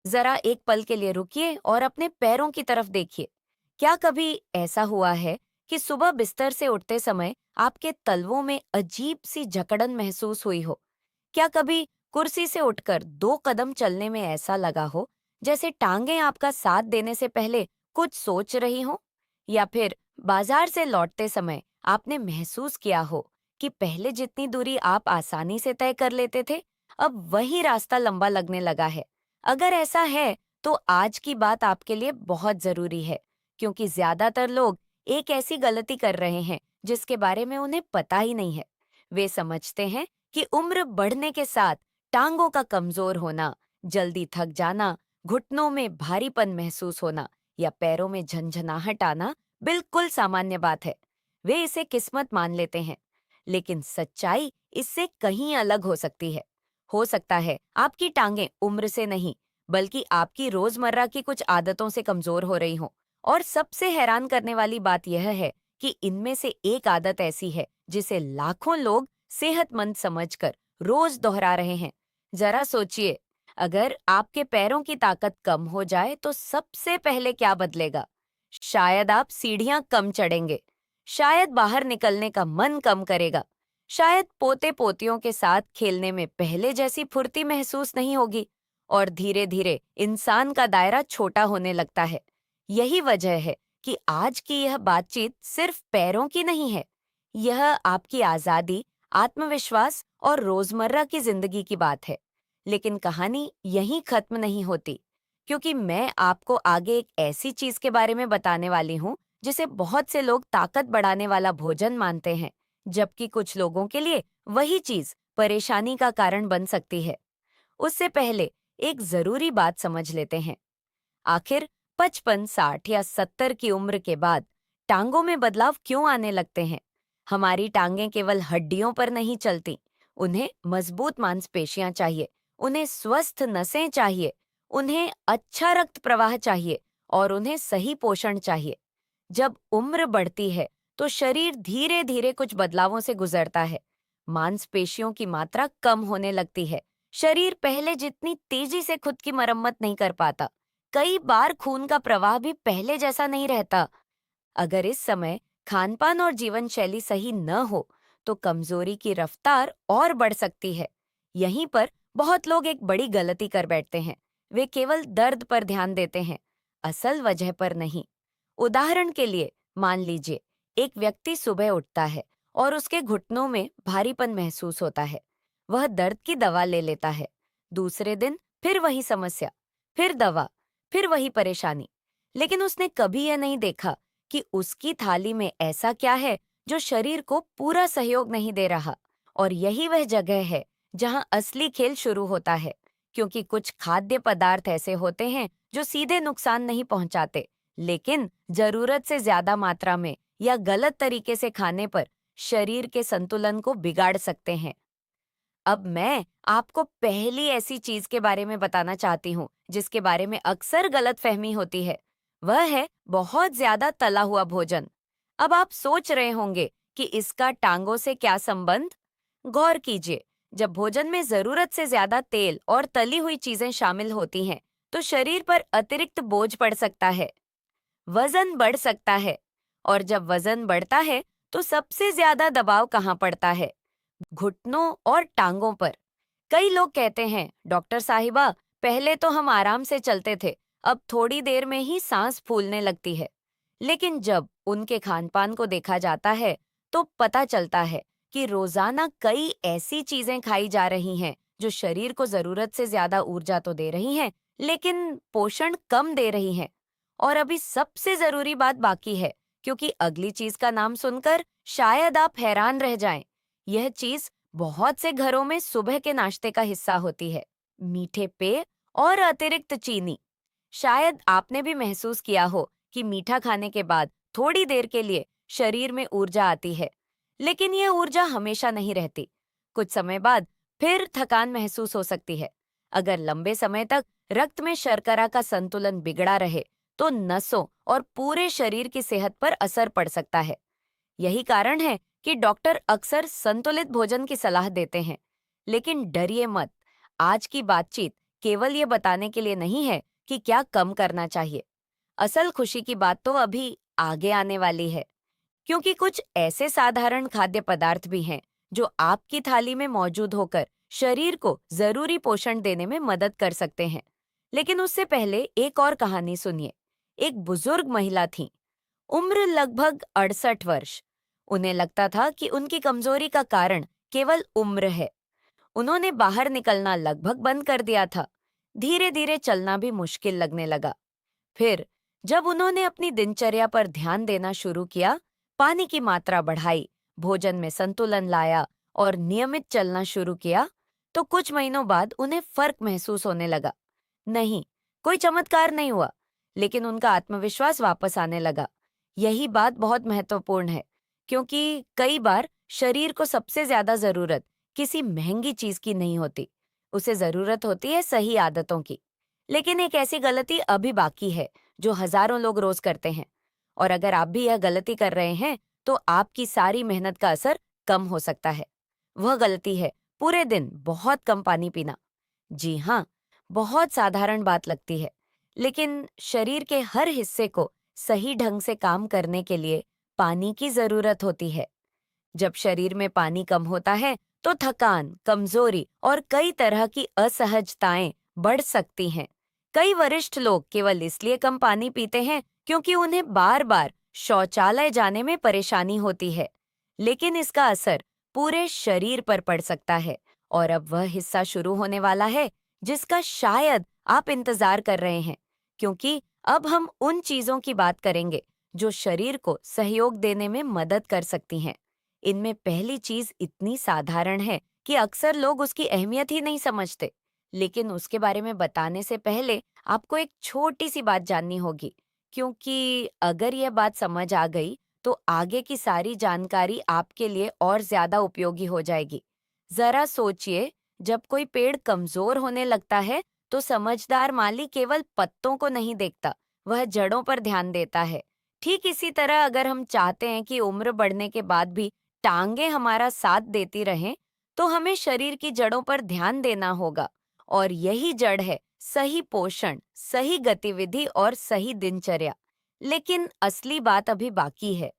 जरा एक पल के लिए रुकिए और अपने पैरों की तरफ देखिए। क्या कभी ऐसा हुआ है कि सुबह बिस्तर से उठते समय आपके तलवों में अजीब सी जकड़न महसूस हुई हो? क्या कभी कुर्सी से उठकर 2 कदम चलने में ऐसा लगा हो जैसे टांगें आपका साथ देने से पहले कुछ सोच रही हो? या फिर बाजार से लौटते समय आपने महसूस किया हो कि पहले जितनी दूरी आप आसानी से तय कर लेते थे, अब वही रास्ता लंबा लगने लगा है? अगर ऐसा है, तो आज की बात आपके लिए बहुत जरूरी है, क्योंकि ज्यादातर लोग एक ऐसी गलती कर रहे हैं जिसके बारे में उन्हें पता ही नहीं है। वे समझते हैं कि उम्र बढ़ने के साथ टांगों का कमजोर होना, जल्दी थक जाना, घुटनों में भारीपन महसूस होना या पैरों में झंझनाहट आना बिल्कुल सामान्य बात है। वे इसे किस्मत मान लेते हैं, लेकिन सच्चाई इससे कहीं अलग हो सकती है। हो सकता है आपकी टांगें उम्र से नहीं, बल्कि आपकी रोजमर्रा की कुछ आदतों से कमजोर हो रही हों। और सबसे हैरान करने वाली बात यह है कि इनमें से एक आदत ऐसी है जिसे लाखों लोग सेहतमंद समझकर रोज दोहरा रहे हैं। जरा सोचिए, अगर आपके पैरों की ताकत कम हो जाए तो सबसे पहले क्या बदलेगा? शायद आप सीढ़ियां कम चढ़ेंगे, शायद बाहर निकलने का मन कम करेगा, शायद पोते पोतियों के साथ खेलने में पहले जैसी फुर्ती महसूस नहीं होगी, और धीरे धीरे इंसान का दायरा छोटा होने लगता है। यही वजह है कि आज की यह बातचीत सिर्फ पैरों की नहीं है। यह आपकी आजादी, आत्मविश्वास और रोजमर्रा की जिंदगी की बात है। लेकिन कहानी यहीं खत्म नहीं होती, क्योंकि मैं आपको आगे एक ऐसी चीज के बारे में बताने वाली हूँ जिसे बहुत से लोग ताकत बढ़ाने वाला भोजन मानते हैं, जबकि कुछ लोगों के लिए वही चीज परेशानी का कारण बन सकती है। उससे पहले एक जरूरी बात समझ लेते हैं। आखिर 55, 60 या 70 की उम्र के बाद टांगों में बदलाव क्यों आने लगते हैं? हमारी टांगें केवल हड्डियों पर नहीं चलती। उन्हें मजबूत मांसपेशियां चाहिए, उन्हें स्वस्थ नसें चाहिए, उन्हें अच्छा रक्त प्रवाह चाहिए और उन्हें सही पोषण चाहिए। जब उम्र बढ़ती है, तो शरीर धीरे धीरे कुछ बदलावों से गुजरता है। मांसपेशियों की मात्रा कम होने लगती है। शरीर पहले जितनी तेजी से खुद की मरम्मत नहीं कर पाता। कई बार खून का प्रवाह भी पहले जैसा नहीं रहता। अगर इस समय खानपान और जीवन शैली सही न हो, तो कमजोरी की रफ्तार और बढ़ सकती है। यहीं पर बहुत लोग एक बड़ी गलती कर बैठते हैं। वे केवल दर्द पर ध्यान देते हैं, असल वजह पर नहीं। उदाहरण के लिए, मान लीजिए एक व्यक्ति सुबह उठता है और उसके घुटनों में भारीपन महसूस होता है। वह दर्द की दवा ले लेता है। दूसरे दिन फिर वही समस्या, फिर दवा, फिर वही परेशानी। लेकिन उसने कभी यह नहीं देखा कि उसकी थाली में ऐसा क्या है जो शरीर को पूरा सहयोग नहीं दे रहा। और यही वह जगह है जहां असली खेल शुरू होता है, क्योंकि कुछ खाद्य पदार्थ ऐसे होते हैं जो सीधे नुकसान नहीं पहुंचाते, लेकिन जरूरत से ज्यादा मात्रा में या गलत तरीके से खाने पर शरीर के संतुलन को बिगाड़ सकते हैं। अब मैं आपको पहली ऐसी चीज के बारे में बताना चाहती हूँ जिसके बारे में अक्सर गलतफहमी होती है। वह है बहुत ज्यादा तला हुआ भोजन। अब आप सोच रहे होंगे कि इसका टांगों से क्या संबंध? गौर कीजिए, जब भोजन में जरूरत से ज्यादा तेल और तली हुई चीजें शामिल होती हैं, तो शरीर पर अतिरिक्त बोझ पड़ सकता है, वजन बढ़ सकता है। और जब वजन बढ़ता है, तो सबसे ज्यादा दबाव कहाँ पड़ता है? घुटनों और टांगों पर। कई लोग कहते हैं, डॉक्टर साहिबा, पहले तो हम आराम से चलते थे, अब थोड़ी देर में ही सांस फूलने लगती है। लेकिन जब उनके खानपान को देखा जाता है, तो पता चलता है कि रोजाना कई ऐसी चीजें खाई जा रही हैं जो शरीर को जरूरत से ज्यादा ऊर्जा तो दे रही हैं, लेकिन पोषण कम दे रही हैं। और अभी सबसे जरूरी बात बाकी है, क्योंकि अगली चीज का नाम सुनकर शायद आप हैरान रह जाएं। यह चीज बहुत से घरों में सुबह के नाश्ते का हिस्सा होती है। मीठे पेय और अतिरिक्त चीनी। शायद आपने भी महसूस किया हो कि मीठा खाने के बाद थोड़ी देर के लिए शरीर में ऊर्जा आती है, लेकिन यह ऊर्जा हमेशा नहीं रहती। कुछ समय बाद फिर थकान महसूस हो सकती है। अगर लंबे समय तक रक्त में शर्करा का संतुलन बिगड़ा रहे, तो नसों और पूरे शरीर की सेहत पर असर पड़ सकता है। यही कारण है कि डॉक्टर अक्सर संतुलित भोजन की सलाह देते हैं। लेकिन डरिए मत, आज की बातचीत केवल ये बताने के लिए नहीं है कि क्या कम करना चाहिए। असल खुशी की बात तो अभी आगे आने वाली है, क्योंकि कुछ ऐसे साधारण खाद्य पदार्थ भी हैं जो आपकी थाली में मौजूद होकर शरीर को जरूरी पोषण देने में मदद कर सकते हैं। लेकिन उससे पहले एक और कहानी सुनिए। एक बुजुर्ग महिला थी, उम्र लगभग 68 वर्ष। उन्हें लगता था कि उनकी कमजोरी का कारण केवल उम्र है। उन्होंने बाहर निकलना लगभग बंद कर दिया था। धीरे धीरे चलना भी मुश्किल लगने लगा। फिर जब उन्होंने अपनी दिनचर्या पर ध्यान देना शुरू किया, पानी की मात्रा बढ़ाई, भोजन में संतुलन लाया और नियमित चलना शुरू किया, तो कुछ महीनों बाद उन्हें फर्क महसूस होने लगा। नहीं, कोई चमत्कार नहीं हुआ, लेकिन उनका आत्मविश्वास वापस आने लगा। यही बात बहुत महत्वपूर्ण है, क्योंकि कई बार शरीर को सबसे ज्यादा जरूरत किसी महंगी चीज की नहीं होती, उसे जरूरत होती है सही आदतों की। लेकिन एक ऐसी गलती अभी बाकी है जो हजारों लोग रोज करते हैं, और अगर आप भी यह गलती कर रहे हैं तो आपकी सारी मेहनत का असर कम हो सकता है। वह गलती है पूरे दिन बहुत कम पानी पीना। जी हाँ, बहुत साधारण बात लगती है, लेकिन शरीर के हर हिस्से को सही ढंग से काम करने के लिए पानी की जरूरत होती है। जब शरीर में पानी कम होता है तो थकान, कमजोरी और कई तरह की असहजताएं बढ़ सकती हैं। कई वरिष्ठ लोग केवल इसलिए कम पानी पीते हैं क्योंकि उन्हें बार बार शौचालय जाने में परेशानी होती है। लेकिन इसका असर पूरे शरीर पर पड़ सकता है, और अब वह हिस्सा शुरू होने वाला है जिसका शायद आप इंतजार कर रहे हैं, क्योंकि अब हम उन चीजों की बात करेंगे जो शरीर को सहयोग देने में मदद कर सकती हैं। इनमें पहली चीज इतनी साधारण है कि अक्सर लोग उसकी अहमियत ही नहीं समझते। लेकिन उसके बारे में बताने से पहले आपको एक छोटी सी बात जाननी होगी, क्योंकि अगर यह बात समझ आ गई तो आगे की सारी जानकारी आपके लिए और ज्यादा उपयोगी हो जाएगी। जरा सोचिए, जब कोई पेड़ कमजोर होने लगता है तो समझदार माली केवल पत्तों को नहीं देखता, वह जड़ों पर ध्यान देता है। ठीक इसी तरह अगर हम चाहते हैं कि उम्र बढ़ने के बाद भी टांगे हमारा साथ देती रहें, तो हमें शरीर की जड़ों पर ध्यान देना होगा। और यही जड़ है सही पोषण, सही गतिविधि और सही दिनचर्या। लेकिन असली बात अभी बाकी है,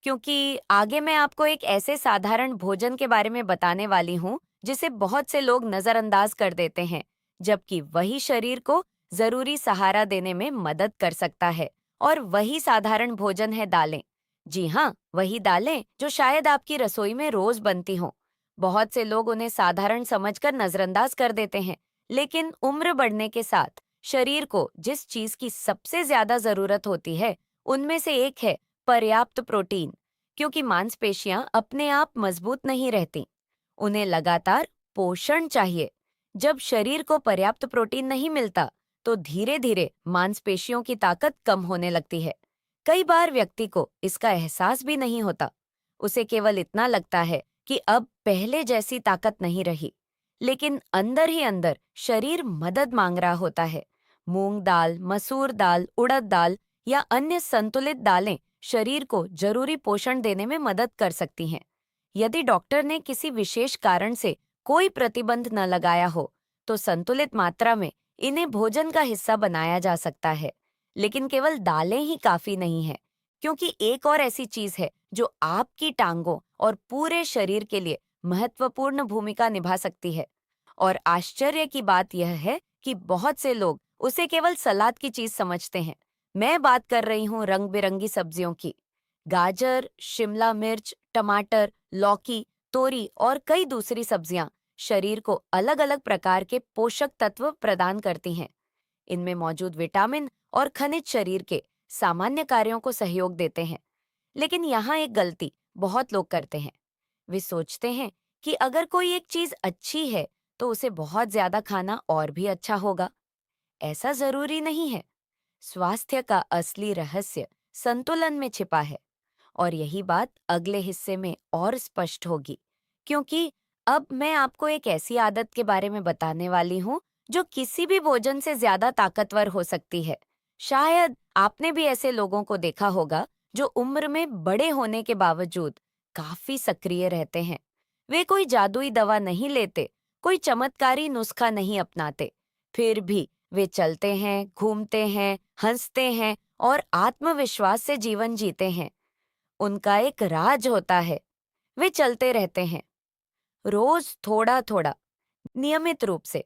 क्योंकि आगे मैं आपको एक ऐसे साधारण भोजन के बारे में बताने वाली हूँ जिसे बहुत से लोग नजरअंदाज कर देते हैं, जबकि वही शरीर को जरूरी सहारा देने में मदद कर सकता है। और वही साधारण भोजन है दालें। जी हाँ, वही दालें जो शायद आपकी रसोई में रोज बनती हों। बहुत से लोग उन्हें साधारण समझकर नजरअंदाज कर देते हैं, लेकिन उम्र बढ़ने के साथ शरीर को जिस चीज की सबसे ज्यादा जरूरत होती है, उनमें से एक है पर्याप्त प्रोटीन। क्योंकि मांसपेशियां अपने आप मजबूत नहीं रहती, उन्हें लगातार पोषण चाहिए। जब शरीर को पर्याप्त प्रोटीन नहीं मिलता तो धीरे धीरे मांसपेशियों की ताकत कम होने लगती है। कई बार व्यक्ति को इसका एहसास भी नहीं होता, उसे केवल इतना लगता है कि अब पहले जैसी ताकत नहीं रही। लेकिन अंदर ही अंदर शरीर मदद मांग रहा होता है। मूंग दाल, मसूर दाल, उड़द दाल या अन्य संतुलित दालें शरीर को जरूरी पोषण देने में मदद कर सकती हैं। यदि डॉक्टर ने किसी विशेष कारण से कोई प्रतिबंध न लगाया हो, तो संतुलित मात्रा में इन्हें भोजन का हिस्सा बनाया जा सकता है। लेकिन केवल दालें ही काफी नहीं है, क्योंकि एक और ऐसी चीज है जो आपकी टांगों और पूरे शरीर के लिए महत्वपूर्ण भूमिका निभा सकती है। और आश्चर्य की बात यह है कि बहुत से लोग उसे केवल सलाद की चीज समझते हैं। मैं बात कर रही हूँ रंग बिरंगी सब्जियों की। गाजर, शिमला मिर्च, टमाटर, लौकी, तोरी और कई दूसरी सब्जियां शरीर को अलग अलग प्रकार के पोषक तत्व प्रदान करती हैं। इनमें मौजूद विटामिन और खनिज शरीर के सामान्य कार्यों को सहयोग देते हैं। लेकिन यहाँ एक गलती बहुत लोग करते हैं। वे सोचते हैं कि अगर कोई एक चीज अच्छी है तो उसे बहुत ज्यादा खाना और भी अच्छा होगा। ऐसा जरूरी नहीं है। स्वास्थ्य का असली रहस्य संतुलन में छिपा है, और यही बात अगले हिस्से में और स्पष्ट होगी, क्योंकि अब मैं आपको एक ऐसी आदत के बारे में बताने वाली हूँ जो किसी भी भोजन से ज्यादा ताकतवर हो सकती है। शायद आपने भी ऐसे लोगों को देखा होगा जो उम्र में बड़े होने के बावजूद काफी सक्रिय रहते हैं। वे कोई जादुई दवा नहीं लेते, कोई चमत्कारी नुस्खा नहीं अपनाते। फिर भी वे चलते हैं, घूमते हैं, हंसते हैं और आत्मविश्वास से जीवन जीते हैं। उनका एक राज होता है। वे चलते रहते हैं, रोज थोड़ा थोड़ा, नियमित रूप से।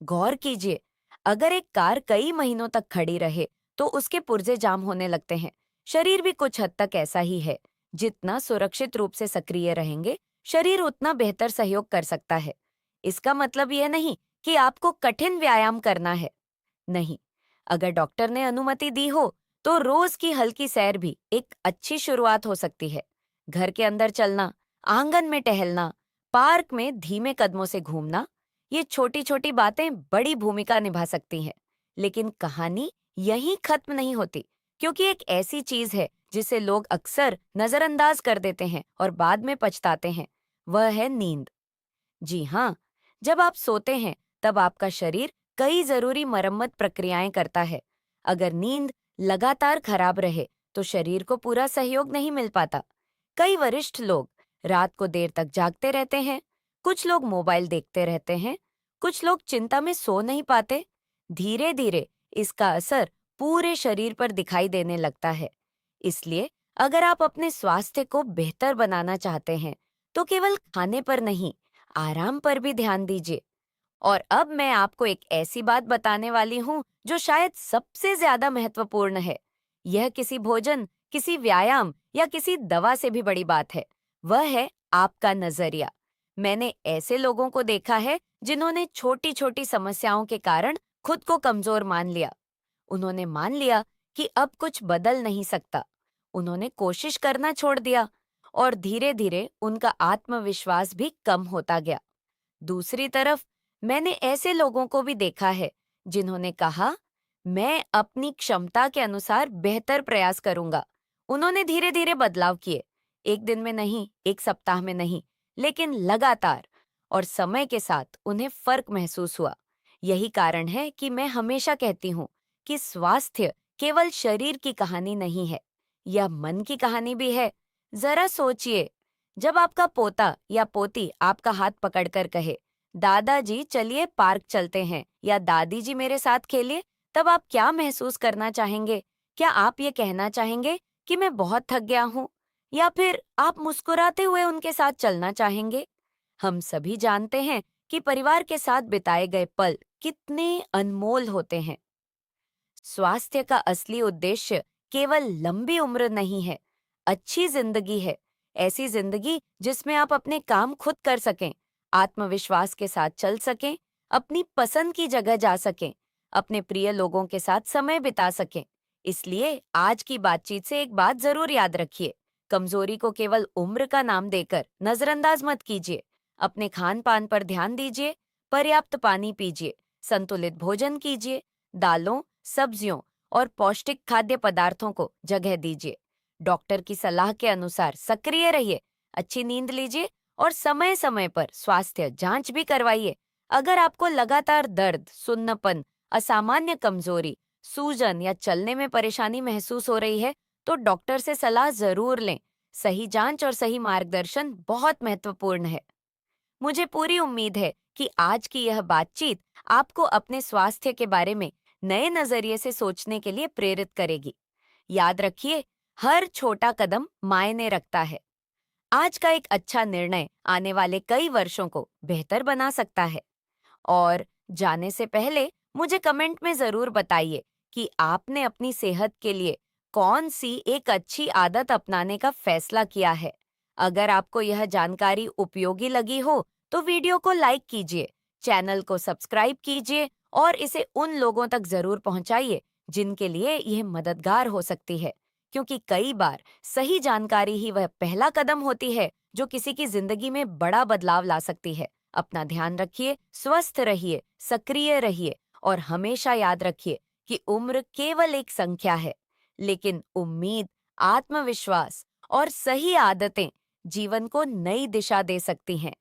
गौर कीजिए, अगर एक कार कई महीनों तक खड़ी रहे तो उसके पुर्जे जाम होने लगते हैं। शरीर भी कुछ हद तक ऐसा ही है। जितना सुरक्षित रूप से सक्रिय रहेंगे, शरीर उतना बेहतर सहयोग कर सकता है। इसका मतलब यह नहीं कि आपको कठिन व्यायाम करना है। नहीं, अगर डॉक्टर ने अनुमति दी हो तो रोज की हल्की सैर भी एक अच्छी शुरुआत हो सकती है। घर के अंदर चलना, आंगन में टहलना, पार्क में धीमे कदमों से घूमना, ये छोटी छोटी बातें बड़ी भूमिका निभा सकती हैं। लेकिन कहानी यहीं खत्म नहीं होती, क्योंकि एक ऐसी चीज है जिसे लोग अक्सर नजरअंदाज कर देते हैं और बाद में पछताते हैं। वह है नींद। जी हाँ, जब आप सोते हैं तब आपका शरीर कई जरूरी मरम्मत प्रक्रियाएं करता है। अगर नींद लगातार खराब रहे तो शरीर को पूरा सहयोग नहीं मिल पाता। कई वरिष्ठ लोग रात को देर तक जागते रहते हैं, कुछ लोग मोबाइल देखते रहते हैं, कुछ लोग चिंता में सो नहीं पाते। धीरे धीरे इसका असर पूरे शरीर पर दिखाई देने लगता है। इसलिए अगर आप अपने स्वास्थ्य को बेहतर बनाना चाहते हैं तो केवल खाने पर नहीं, आराम पर भी ध्यान दीजिए। और अब मैं आपको एक ऐसी बात बताने वाली हूँ जो शायद सबसे ज्यादा महत्वपूर्ण है। यह किसी भोजन, किसी व्यायाम या किसी दवा से भी बड़ी बात है। वह है आपका नजरिया। मैंने ऐसे लोगों को देखा है जिन्होंने छोटी छोटी समस्याओं के कारण खुद को कमजोर मान लिया। उन्होंने मान लिया कि अब कुछ बदल नहीं सकता। उन्होंने कोशिश करना छोड़ दिया और धीरे धीरे उनका आत्मविश्वास भी कम होता गया। दूसरी तरफ मैंने ऐसे लोगों को भी देखा है जिन्होंने कहा, मैं अपनी क्षमता के अनुसार बेहतर प्रयास करूंगा। उन्होंने धीरे धीरे बदलाव किए, एक दिन में नहीं, एक सप्ताह में नहीं, लेकिन लगातार। और समय के साथ उन्हें फर्क महसूस हुआ। यही कारण है कि मैं हमेशा कहती हूँ कि स्वास्थ्य केवल शरीर की कहानी नहीं है, यह मन की कहानी भी है। जरा सोचिए, जब आपका पोता या पोती आपका हाथ पकड़कर कहे, दादाजी चलिए पार्क चलते हैं, या दादी जी मेरे साथ खेलिए, तब आप क्या महसूस करना चाहेंगे? क्या आप ये कहना चाहेंगे कि मैं बहुत थक गया हूँ? या फिर आप मुस्कुराते हुए उनके साथ चलना चाहेंगे? हम सभी जानते हैं कि परिवार के साथ बिताए गए पल कितने अनमोल होते हैं। स्वास्थ्य का असली उद्देश्य केवल लंबी उम्र नहीं है, अच्छी जिंदगी है। ऐसी जिंदगी जिसमें आप अपने काम खुद कर सकें, आत्मविश्वास के साथ चल सकें, अपनी पसंद की जगह जा सकें, अपने प्रिय लोगों के साथ समय बिता सकें। इसलिए आज की बातचीत से एक बात जरूर याद रखिए, कमजोरी को केवल उम्र का नाम देकर नजरअंदाज मत कीजिए। अपने खान पान पर ध्यान दीजिए, पर्याप्त पानी पीजिए, संतुलित भोजन कीजिए, दालों, सब्जियों और पौष्टिक खाद्य पदार्थों को जगह दीजिए। डॉक्टर की सलाह के अनुसार सक्रिय रहिए, अच्छी नींद लीजिए और समय समय पर स्वास्थ्य जांच भी करवाइए। अगर आपको लगातार दर्द, सुन्नपन, असामान्य कमजोरी, सूजन या चलने में परेशानी महसूस हो रही है, तो डॉक्टर से सलाह जरूर लें। सही जांच और सही मार्गदर्शन बहुत महत्वपूर्ण है। मुझे पूरी उम्मीद है कि आज की यह बातचीत आपको अपने स्वास्थ्य के बारे में नए नजरिए से सोचने के लिए प्रेरित करेगी। याद रखिए, हर छोटा कदम मायने रखता है। आज का एक अच्छा निर्णय आने वाले कई वर्षों को बेहतर बना सकता है। और जाने से पहले मुझे कमेंट में जरूर बताइए कि आपने अपनी सेहत के लिए कौन सी एक अच्छी आदत अपनाने का फैसला किया है। अगर आपको यह जानकारी उपयोगी लगी हो तो वीडियो को लाइक कीजिए, चैनल को सब्सक्राइब कीजिए और इसे उन लोगों तक जरूर पहुंचाइए जिनके लिए यह मददगार हो सकती है। क्योंकि कई बार सही जानकारी ही वह पहला कदम होती है जो किसी की जिंदगी में बड़ा बदलाव ला सकती है। अपना ध्यान रखिए, स्वस्थ रहिए, सक्रिय रहिए और हमेशा याद रखिए कि उम्र केवल एक संख्या है, लेकिन उम्मीद, आत्मविश्वास और सही आदतें जीवन को नई दिशा दे सकती हैं।